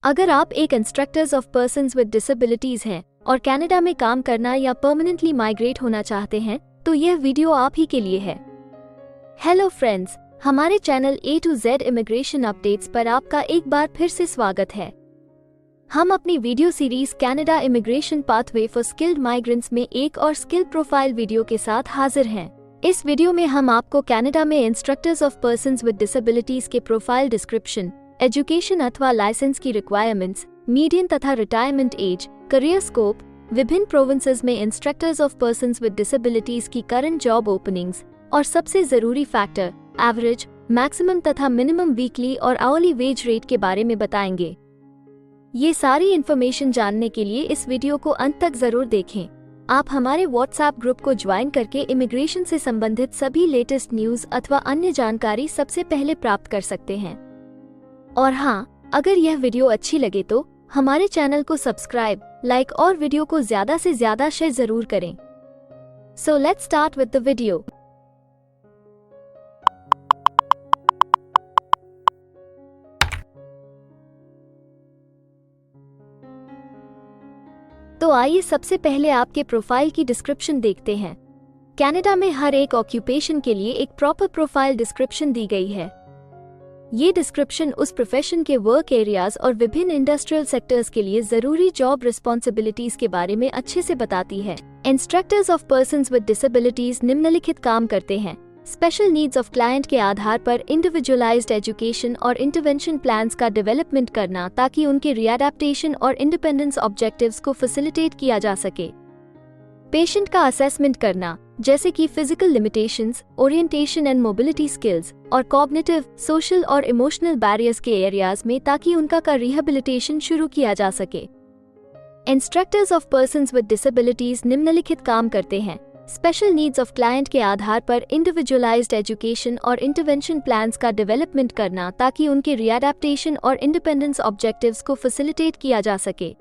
अगर आप एक instructors of persons with disabilities हैं और कनाडा में काम करना या परमानेंटली माइग्रेट होना चाहते हैं तो यह वीडियो आप ही के लिए है। हेलो फ्रेंड्स, हमारे channel A to Z immigration updates पर आपका एक बार फिर से स्वागत है। हम अपनी video series Canada immigration pathway for skilled migrants में एक और स्किल प्रोफाइल वीडियो के साथ हाजिर हैं। इस वीडियो में हम आपको कनाडा में instructors of persons with disabilities के प्रोफाइल डिस्क्रिप्शन, एजुकेशन अथवा लाइसेंस की रिक्वायरमेंट्स, मीडियन तथा रिटायरमेंट एज, करियर स्कोप, विभिन्न प्रोविंसेस में instructors of persons with disabilities की करंट जॉब ओपनिंग्स और सबसे जरूरी फैक्टर एवरेज, मैक्सिमम तथा मिनिमम वीकली और आवरली वेज रेट के बारे में बताएंगे। ये सारी इन्फॉर्मेशन जानने के लिए इस वीडियो को अंत तक जरूर देखें। आप हमारे व्हाट्सएप ग्रुप को ज्वाइन करके इमिग्रेशन से संबंधित सभी लेटेस्ट न्यूज अथवा अन्य जानकारी सबसे पहले प्राप्त कर सकते हैं। और हाँ, अगर यह वीडियो अच्छी लगे तो हमारे चैनल को सब्सक्राइब, लाइक और वीडियो को ज्यादा से ज्यादा शेयर जरूर करें। So let's start with the video. तो आइए सबसे पहले आपके प्रोफाइल की डिस्क्रिप्शन देखते हैं। कनाडा में हर एक ऑक्यूपेशन के लिए एक प्रॉपर प्रोफाइल डिस्क्रिप्शन दी गई है। ये डिस्क्रिप्शन उस प्रोफेशन के वर्क एरियाज और विभिन्न इंडस्ट्रियल सेक्टर्स के लिए जरूरी जॉब रिस्पॉन्सिबिलिटीज के बारे में अच्छे से बताती है। Instructors of persons with disabilities निम्नलिखित काम करते हैं। स्पेशल नीड्स ऑफ क्लाइंट के आधार पर इंडिविजुअलाइज्ड एजुकेशन और इंटरवेंशन प्लान्स का डेवलपमेंट करना ताकि उनके रीएडेप्टेशन और इंडिपेंडेंस ऑब्जेक्टिव्स को फैसिलिटेट किया जा सके। पेशेंट का असेसमेंट करना, जैसे कि physical limitations, orientation and mobility skills और कॉग्निटिव, सोशल और इमोशनल बैरियर्स के एरियाज में ताकि उनका रिहैबिलिटेशन शुरू किया जा सके। Instructors of persons with disabilities निम्नलिखित काम करते हैं। स्पेशल नीड्स ऑफ क्लाइंट के आधार पर इंडिविजुअलाइज्ड एजुकेशन और इंटरवेंशन प्लान्स का डेवलपमेंट करना ताकि उनके रीएडेप्टेशन और इंडिपेंडेंस ऑब्जेक्टिव्स को फैसिलिटेट किया जा सके।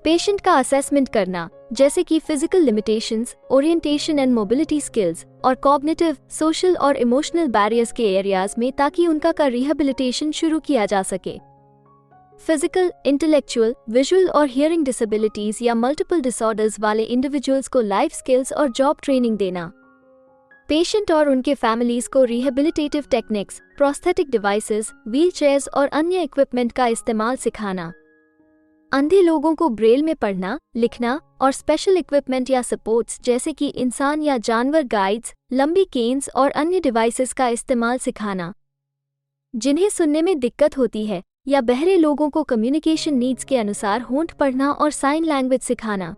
पेशेंट का असेसमेंट करना, जैसे कि physical limitations, orientation and mobility skills और कॉग्निटिव, सोशल और इमोशनल बैरियर्स के एरियाज में ताकि उनका रिहैबिलिटेशन शुरू किया जा सके। फिजिकल, इंटेलेक्चुअल, विजुअल और हियरिंग डिसेबिलिटीज या मल्टीपल डिसऑर्डर्स वाले इंडिविजुअल्स को लाइफ स्किल्स और जॉब ट्रेनिंग देना। पेशेंट और उनके फैमिलीज को rehabilitative techniques, prosthetic devices, wheelchairs और अन्य इक्विपमेंट का इस्तेमाल सिखाना। अंधे लोगों को ब्रेल में पढ़ना, लिखना और स्पेशल इक्विपमेंट या सपोर्ट्स जैसे कि इंसान या जानवर गाइड्स, लंबी केन्स और अन्य डिवाइसेस का इस्तेमाल सिखाना। जिन्हें सुनने में दिक्कत होती है या बहरे लोगों को कम्युनिकेशन नीड्स के अनुसार होंठ पढ़ना और साइन लैंग्वेज सिखाना।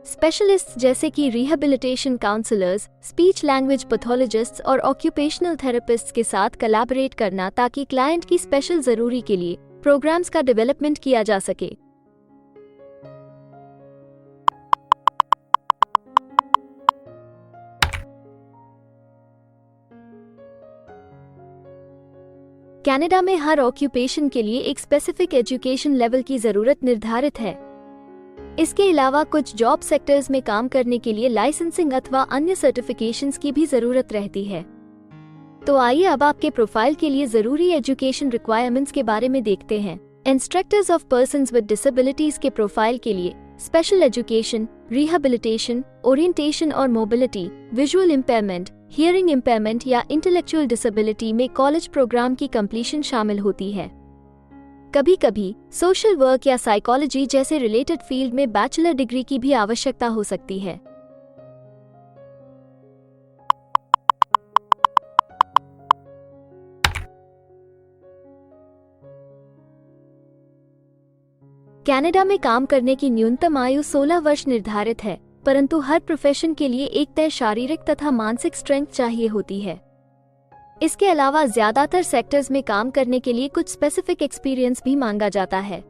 स्पेशलिस्ट्स जैसे कि रिहैबिलिटेशन काउंसलर्स, स्पीच लैंग्वेज पैथोलॉजिस्ट्स और ऑक्यूपेशनल थेरेपिस्ट्स के साथ कोलैबोरेट करना ताकि क्लाइंट की स्पेशल जरूरी के लिए प्रोग्राम्स का डेवलपमेंट किया जा सके। कनाडा में हर ऑक्यूपेशन के लिए एक स्पेसिफिक एजुकेशन लेवल की जरूरत निर्धारित है। इसके अलावा कुछ जॉब सेक्टर्स में काम करने के लिए लाइसेंसिंग अथवा अन्य सर्टिफिकेशंस की भी जरूरत रहती है। तो आइए अब आपके प्रोफाइल के लिए जरूरी एजुकेशन रिक्वायरमेंट्स के बारे में देखते हैं। Instructors of persons with disabilities के प्रोफाइल के लिए स्पेशल एजुकेशन, रिहैबिलिटेशन, ओरिएंटेशन और mobility, visual impairment, hearing impairment या इंटेलेक्चुअल डिसेबिलिटी में कॉलेज प्रोग्राम की कंप्लीशन शामिल होती है। कभी कभी सोशल वर्क या साइकोलॉजी जैसे रिलेटेड फील्ड में बैचलर डिग्री की भी आवश्यकता हो सकती है। कनाडा में काम करने की न्यूनतम आयु 16 वर्ष निर्धारित है, परंतु हर प्रोफेशन के लिए एक तय शारीरिक तथा मानसिक स्ट्रेंथ चाहिए होती है। इसके अलावा ज्यादातर सेक्टर्स में काम करने के लिए कुछ स्पेसिफिक एक्सपीरियंस भी मांगा जाता है।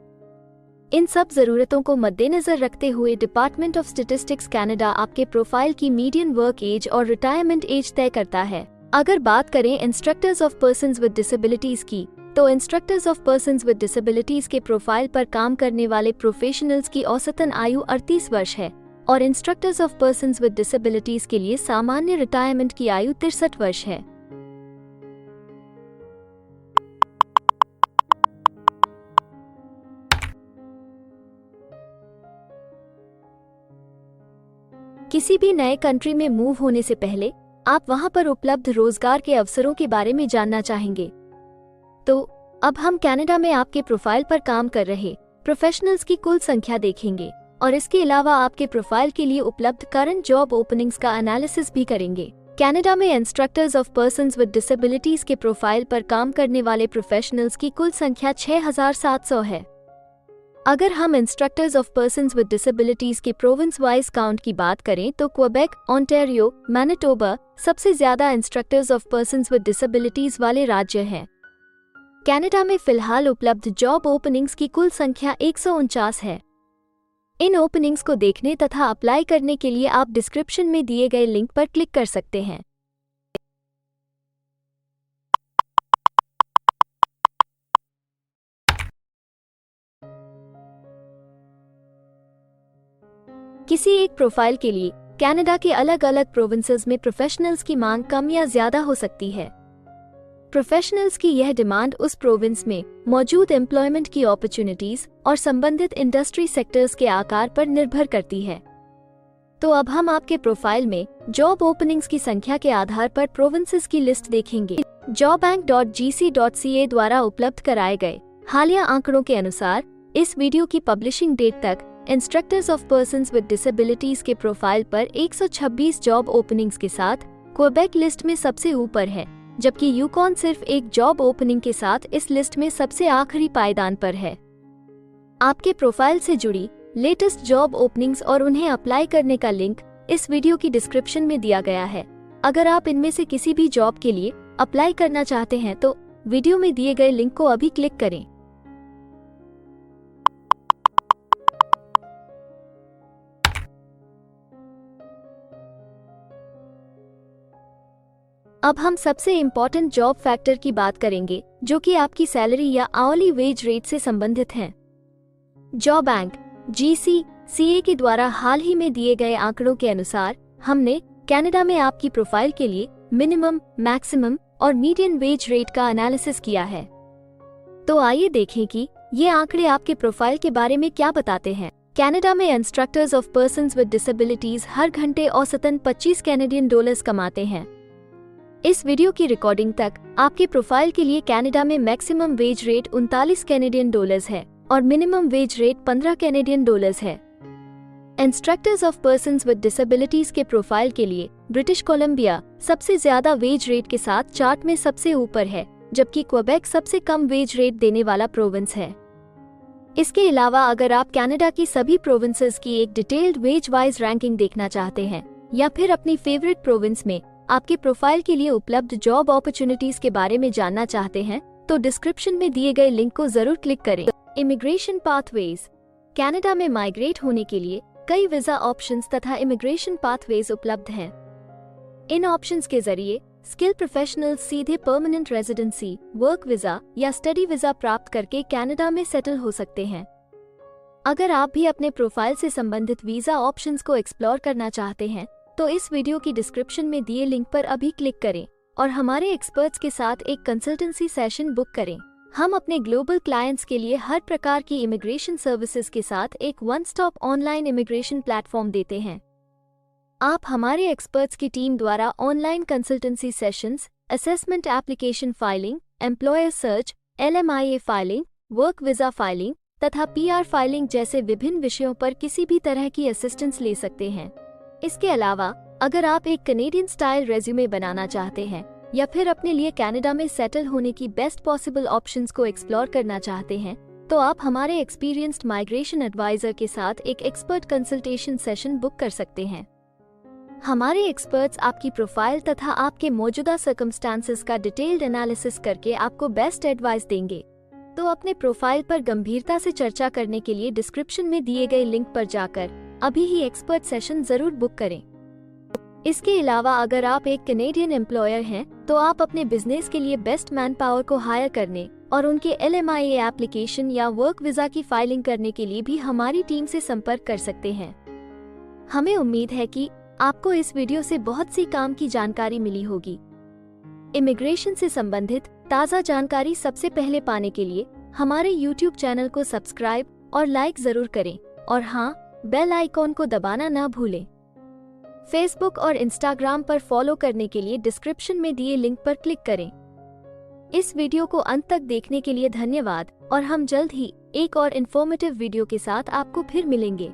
इन सब जरूरतों को मद्देनजर रखते हुए डिपार्टमेंट ऑफ स्टैटिस्टिक्स कनाडा आपके प्रोफाइल की मीडियन वर्क एज और रिटायरमेंट एज तय करता है। अगर बात करें instructors of persons with disabilities की, तो instructors of persons with disabilities के प्रोफाइल पर काम करने वाले प्रोफेशनल्स की औसतन आयु 38 वर्ष है और instructors of persons with disabilities के लिए सामान्य रिटायरमेंट की आयु 63 वर्ष है। किसी भी नए कंट्री में मूव होने से पहले आप वहां पर उपलब्ध रोजगार के अवसरों के बारे में जानना चाहेंगे। तो अब हम कनाडा में आपके प्रोफाइल पर काम कर रहे प्रोफेशनल्स की कुल संख्या देखेंगे और इसके अलावा आपके प्रोफाइल के लिए उपलब्ध करंट जॉब ओपनिंग्स का एनालिसिस भी करेंगे। कनाडा में instructors of persons with disabilities के प्रोफाइल पर काम करने वाले प्रोफेशनल्स की कुल संख्या 6700 है। अगर हम instructors of persons with disabilities के प्रोविंस वाइज काउंट की बात करें तो क्वेबेक, ओंटारियो, मैनिटोबा सबसे ज्यादा instructors of persons with disabilities वाले राज्य हैं। कनाडा में फिलहाल उपलब्ध जॉब ओपनिंग्स की कुल संख्या 149 है। इन ओपनिंग्स को देखने तथा अप्लाई करने के लिए आप डिस्क्रिप्शन में दिए गए लिंक पर क्लिक कर सकते हैं। किसी एक प्रोफाइल के लिए कनाडा के अलग अलग प्रोविंसेस में प्रोफेशनल्स की मांग कम या ज्यादा हो सकती है। प्रोफेशनल्स की यह डिमांड उस प्रोविंस में मौजूद एम्प्लॉयमेंट की अपॉर्चुनिटीज और संबंधित इंडस्ट्री सेक्टर्स के आकार पर निर्भर करती है। तो अब हम आपके प्रोफाइल में जॉब ओपनिंग्स की संख्या के आधार पर प्रोविंसेस की लिस्ट देखेंगे। jobbank.gc.ca द्वारा उपलब्ध कराए गए हालिया आंकड़ों के अनुसार इस वीडियो की पब्लिशिंग डेट तक instructors of persons with disabilities के प्रोफाइल पर 126 जॉब ओपनिंग्स के साथ क्वेबेक लिस्ट में सबसे ऊपर है, जबकि यूकॉन सिर्फ एक जॉब ओपनिंग के साथ इस लिस्ट में सबसे आखिरी पायदान पर है। आपके प्रोफाइल से जुड़ी लेटेस्ट जॉब ओपनिंग्स और उन्हें अप्लाई करने का लिंक इस वीडियो की डिस्क्रिप्शन में दिया गया है। अगर आप इनमें से किसी भी जॉब के लिए अप्लाई करना चाहते हैं तो वीडियो में दिए गए लिंक को अभी क्लिक करें। अब हम सबसे इम्पोर्टेंट जॉब फैक्टर की बात करेंगे, जो कि आपकी सैलरी या आवली वेज रेट से संबंधित हैं। jobbank.gc.ca के द्वारा हाल ही में दिए गए आंकड़ों के अनुसार हमने कनाडा में आपकी प्रोफाइल के लिए मिनिमम, मैक्सिमम और मीडियन वेज रेट का एनालिसिस किया है। तो आइए देखें कि ये आंकड़े आपके प्रोफाइल के बारे में क्या बताते हैं। कनाडा में instructors of persons with disabilities हर घंटे औसतन 25 कैनेडियन डॉलर्स कमाते हैं। इस वीडियो की रिकॉर्डिंग तक आपके प्रोफाइल के लिए कनाडा में maximum wage rate 39 Canadian dollars है और minimum wage rate 15 Canadian dollars है। Instructors of persons with disabilities के प्रोफाइल के लिए ब्रिटिश कोलंबिया सबसे ज्यादा वेज रेट के साथ चार्ट में सबसे ऊपर है, जबकि क्वेबेक सबसे कम वेज रेट देने वाला प्रोविंस है। इसके अलावा अगर आप कनाडा की सभी प्रोविंसेस की एक डिटेल्ड वेज वाइज रैंकिंग देखना चाहते हैं या फिर अपनी फेवरेट प्रोविंस में आपके प्रोफाइल के लिए उपलब्ध जॉब अपॉर्चुनिटीज के बारे में जानना चाहते हैं तो डिस्क्रिप्शन में दिए गए लिंक को जरूर क्लिक करें। Immigration pathways. कनाडा में माइग्रेट होने के लिए कई वीजा ऑप्शंस तथा इमिग्रेशन पाथवेज उपलब्ध हैं। इन ऑप्शंस के जरिए स्किल प्रोफेशनल्स सीधे परमानेंट रेजिडेंसी, वर्क वीजा या स्टडी वीजा प्राप्त करके कनाडा में सेटल हो सकते हैं। अगर आप भी अपने प्रोफाइल से संबंधित वीजा ऑप्शंस को एक्सप्लोर करना चाहते हैं तो इस वीडियो की डिस्क्रिप्शन में दिए लिंक पर अभी क्लिक करें और हमारे एक्सपर्ट्स के साथ एक कंसल्टेंसी सेशन बुक करें। हम अपने ग्लोबल क्लाइंट्स के लिए हर प्रकार की इमिग्रेशन सर्विसेज के साथ एक one stop online immigration platform देते हैं। आप हमारे एक्सपर्ट्स की टीम द्वारा online consultancy sessions, assessment application filing, employer search, LMIA filing, work visa filing तथा PR फाइलिंग जैसे विभिन्न विषयों पर किसी भी तरह की असिस्टेंस ले सकते हैं। इसके अलावा अगर आप एक कनेडियन स्टाइल रेज्यूमे बनाना चाहते हैं या फिर अपने लिए कनाडा में सेटल होने की बेस्ट पॉसिबल ऑप्शंस को एक्सप्लोर करना चाहते हैं तो आप हमारे एक्सपीरियंस्ड माइग्रेशन एडवाइजर के साथ एक एक्सपर्ट कंसल्टेशन सेशन बुक कर सकते हैं। हमारे एक्सपर्ट्स आपकी प्रोफाइल तथा आपके मौजूदा सर्कमस्टांसेस का डिटेल्ड एनालिसिस करके आपको बेस्ट एडवाइस देंगे। तो अपने प्रोफाइल पर गंभीरता से चर्चा करने के लिए डिस्क्रिप्शन में दिए गए लिंक पर जाकर अभी ही एक्सपर्ट सेशन जरूर बुक करें। इसके अलावा अगर आप एक कनेडियन एम्प्लॉयर हैं तो आप अपने बिजनेस के लिए बेस्ट मैन पावर को हायर करने और उनके LMIA एप्लीकेशन या वर्क वीजा की फाइलिंग करने के लिए भी हमारी टीम से संपर्क कर सकते हैं। हमें उम्मीद है कि आपको इस वीडियो से बहुत सी काम की जानकारी मिली होगी। इमिग्रेशन से संबंधित ताज़ा जानकारी सबसे पहले पाने के लिए हमारे YouTube चैनल को सब्सक्राइब और लाइक जरूर करें और हाँ, बेल आइकॉन को दबाना ना भूलें। फेसबुक और इंस्टाग्राम पर फॉलो करने के लिए डिस्क्रिप्शन में दिए लिंक पर क्लिक करें। इस वीडियो को अंत तक देखने के लिए धन्यवाद और हम जल्द ही एक और इन्फॉर्मेटिव वीडियो के साथ आपको फिर मिलेंगे।